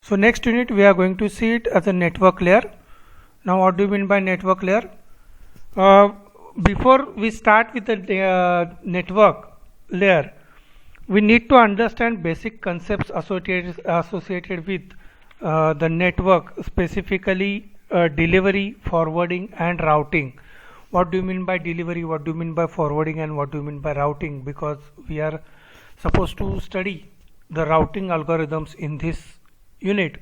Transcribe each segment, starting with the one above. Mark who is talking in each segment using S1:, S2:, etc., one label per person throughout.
S1: So next unit we are going to see it as a network layer. Now what do you mean by network layer? Before we start with the network layer, we need to understand basic concepts associated with the network, specifically delivery, forwarding and routing. What do you mean by delivery, what do you mean by forwarding, and what do you mean by routing? Because we are supposed to study the routing algorithms in this unit.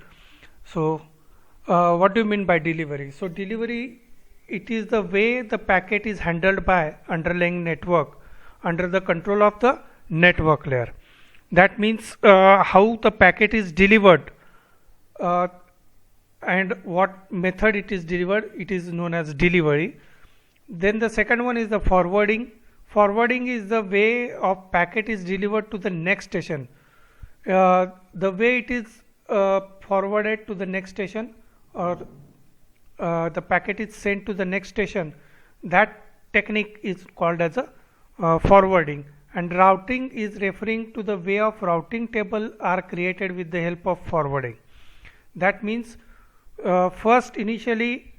S1: So what do you mean by delivery? So delivery, it is the way the packet is handled by underlying network under the control of the network layer. That means how the packet is delivered and what method it is delivered, it is known as delivery. Then the second one is the forwarding. Forwarding is the way of packet is delivered to the next station. The way it is forwarded to the next station, or the packet is sent to the next station, that technique is called as a forwarding. And routing is referring to the way of routing table are created with the help of forwarding. That means first initially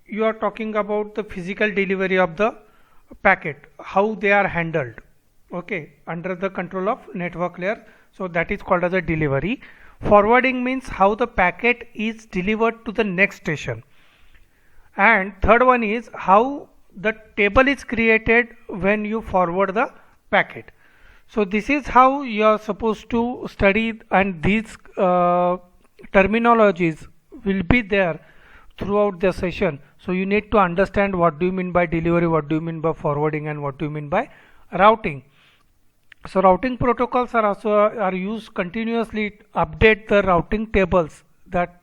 S1: you are talking about the physical delivery of the packet, how they are handled, okay, under the control of network layer. So that is called as a delivery. Forwarding means how the packet is delivered to the next station. And third one is how the table is created when you forward the packet. So this is how you are supposed to study, and these terminologies will be there throughout the session. So you need to understand what do you mean by delivery, what do you mean by forwarding, and what do you mean by routing. So routing protocols are also used continuously to update the routing tables that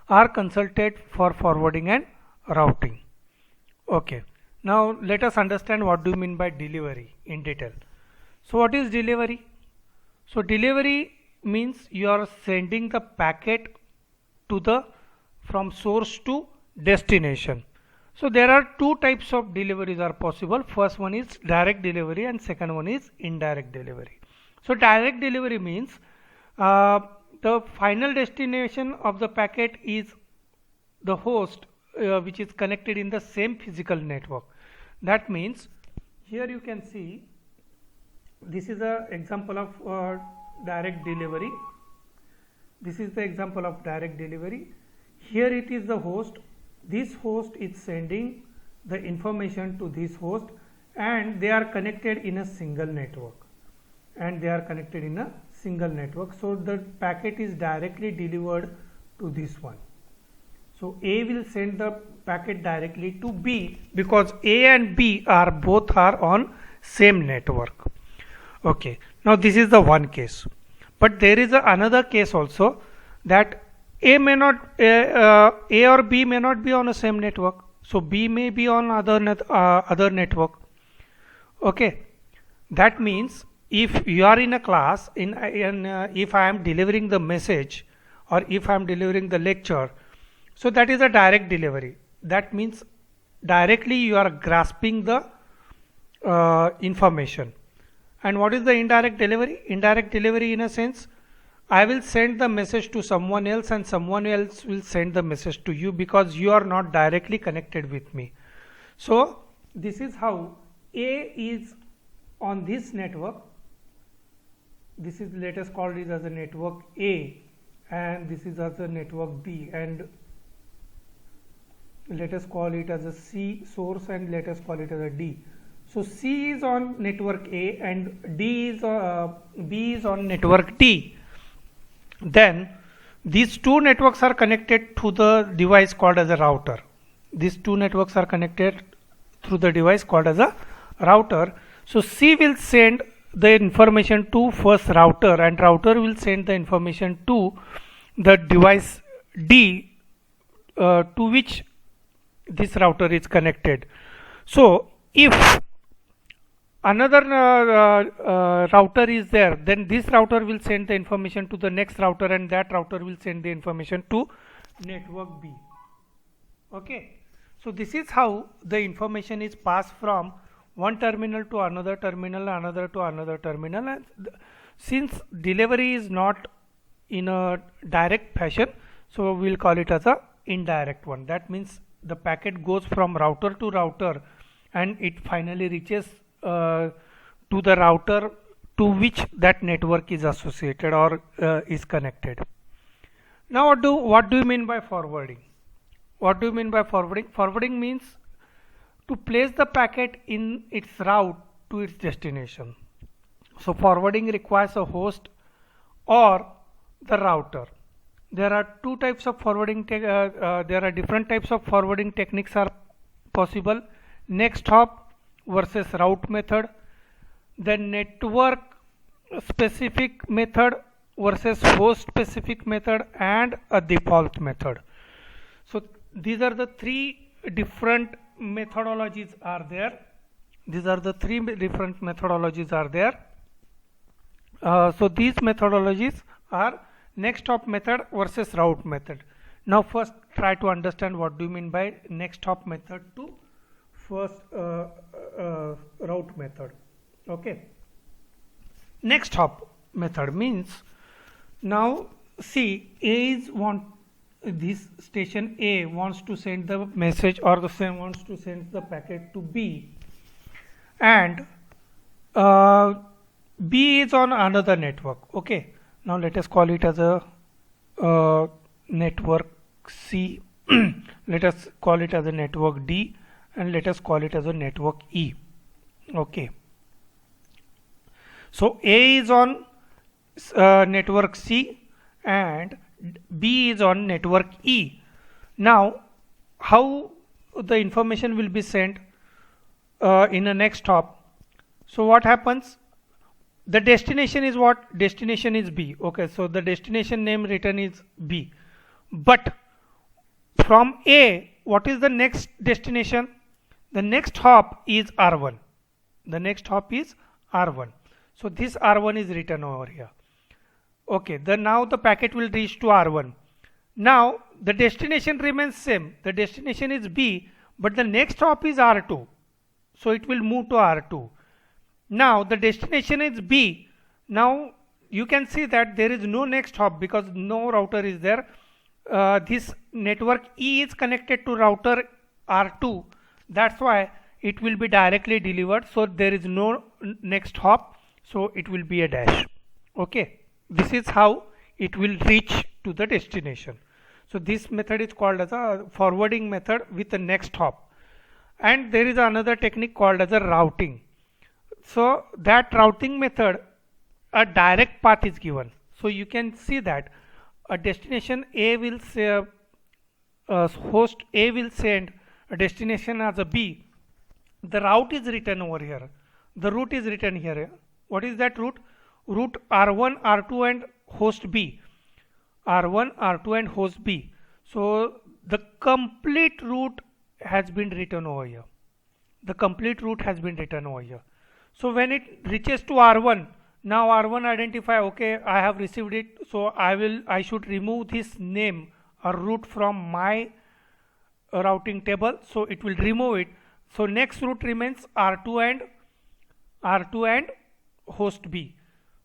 S1: are consulted for forwarding and routing. Okay, now let us understand what do you mean by delivery in detail. So what is delivery? So delivery means you are sending the packet to the from source to destination. So there are two types of deliveries are possible. First one is direct delivery and second one is indirect delivery. So direct delivery means the final destination of the packet is the host which is connected in the same physical network. That means here you can see this is an example of direct delivery. This is the example of direct delivery. Here it is the host. This host is sending the information to this host, and they are connected in a single network. So the packet is directly delivered to this one. So A will send the packet directly to B because A and B are both on same network. Okay, now this is the one case, but there is another case also, that A or B may not be on the same network. So B may be on other network. Okay, that means if you are in a class, if I am delivering the message or if I am delivering the lecture, so that is a direct delivery. That means directly you are grasping the information. And what is the indirect delivery? Indirect delivery, in a sense, I will send the message to someone else and someone else will send the message to you because you are not directly connected with me. So this is how A is on this network. This is, let us call it as a network A, and this is as a network B, and let us call it as a C source, and let us call it as a D. So C is on network A and B is on network D. Then these two networks are connected to the device called as a router. These two networks are connected through the device called as a router. So C will send the information to first router, and router will send the information to the device D to which this router is connected. So if another router is there, then this router will send the information to the next router, and that router will send the information to network B. Okay, so this is how the information is passed from one terminal to another terminal, another to another terminal. And since delivery is not in a direct fashion, so we'll call it as a indirect one. That means the packet goes from router to router and it finally reaches to the router to which that network is associated or is connected. Now what do you mean by forwarding? What do you mean by forwarding? Forwarding means to place the packet in its route to its destination. So forwarding requires a host or the router. There are two types of forwarding. There are different types of forwarding techniques are possible. Next hop versus route method. The network specific method versus host specific method, and a default method. So these are the three different methodologies are there. These are the three different methodologies are there. So these methodologies are next hop method versus route method. Now first try to understand what do you mean by next hop method to first route method. Okay. Next hop method means, now see, this station A wants to send the message or the same wants to send the packet to B, and B is on another network. Okay, now let us call it as a network C. Let us call it as a network D, and let us call it as a network E. Okay, so A is on network C and B is on network E. Now how the information will be sent in a next hop? So what happens? The destination is what? Destination is B. Okay, so the destination name written is B, but from A, what is the next destination? The next hop is R1. The next hop is R1. So this R1 is written over here. Okay, now the packet will reach to R1. Now the destination remains same. The destination is B, but the next hop is R2. So it will move to R2. Now the destination is B. Now you can see that there is no next hop because no router is there. This network E is connected to router R2. That's why it will be directly delivered. So there is no next hop. So it will be a dash. Okay. This is how it will reach to the destination. So this method is called as a forwarding method with the next hop. And there is another technique called as a routing. So that routing method, a direct path is given. So you can see that a destination A will say, host A will send a destination as a B. The route is written over here. The route is written here. What is that route? Route R1, R2 and host B. R1, R2 and host B. So the complete route has been written over here. The complete route has been written over here. So when it reaches to R1, now R1 identify, okay, I have received it, so I should remove this name or route from my routing table. So it will remove it. So next route remains R2 and host B.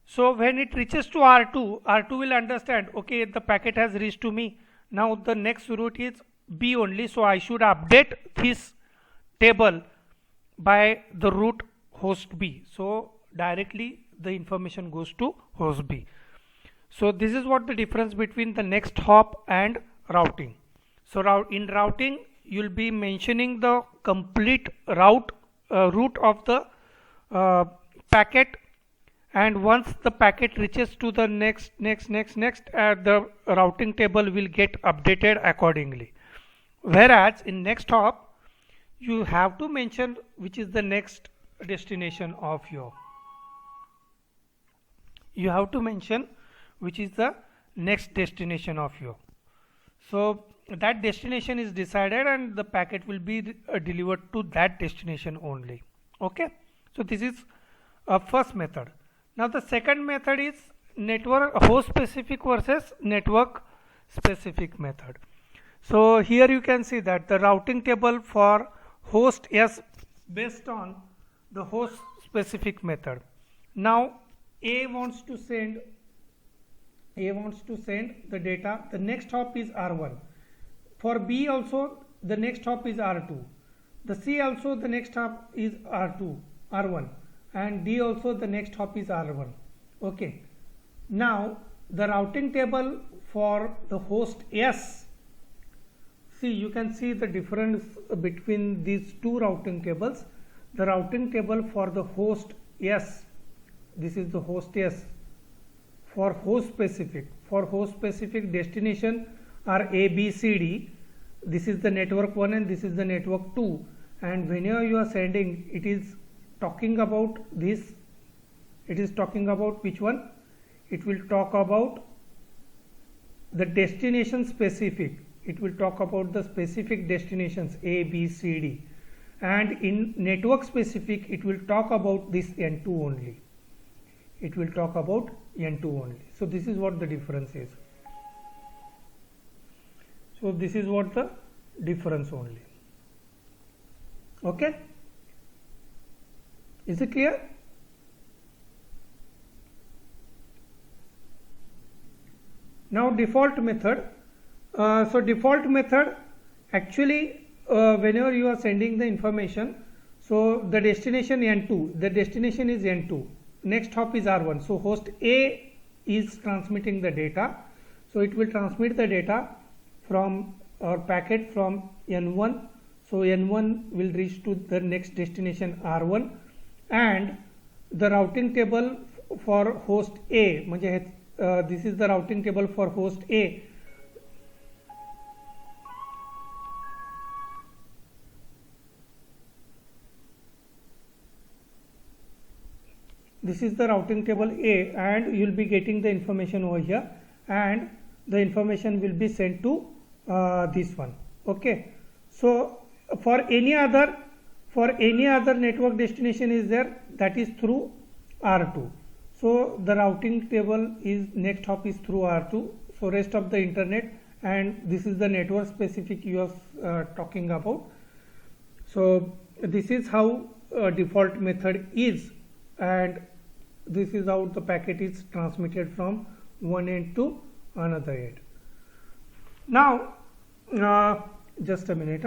S1: So when it reaches to R2, R2 will understand, okay, the packet has reached to me. Now the next route is B only, so I should update this table by the route host B. So directly the information goes to host B. So this is what the difference between the next hop and routing. So in routing you will be mentioning the complete route of the packet, and once the packet reaches to the next, the routing table will get updated accordingly. Whereas in next hop you have to mention which is the next destination of your. You have to mention which is the next destination of your. So that destination is decided and the packet will be delivered to that destination only. Okay. So this is a first method. Now the second method is network host specific versus network specific method. So here you can see that the routing table for host is based on the host specific method. Now A wants to send A wants to send the data, the next hop is R1. For B also the next hop is R2. The C also the next hop is R1, and D also the next hop is R1. Okay. Now the routing table for the host S, see, you can see the difference between these two routing tables. The routing table for the host S, this is the host S. For host specific destination are A, B, C, D. This is the network 1 and this is the network 2, and whenever you are sending, it is talking about this, it is talking about which one? It will talk about the destination specific, it will talk about the specific destinations A, B, C, D, and in network specific it will talk about this N2 only, it will talk about N2 only. So this is what the difference is. So this is what the difference only. Okay, is it clear? Now default method. So default method, actually whenever you are sending the information, so the destination N2, the destination is N2, next hop is R1. So host A is transmitting the data, so it will transmit the data from our packet from N1. So N1 will reach to the next destination R1, and the routing table for host A, this is the routing table for host A. This is the routing table A, and you will be getting the information over here, and the information will be sent to this one. Okay, so for any other network destination is there, that is through R2. So the routing table is next hop is through R2. So rest of the internet, and this is the network specific you are talking about. So this is how default method is, and this is how the packet is transmitted from one end to another end. Now just a minute.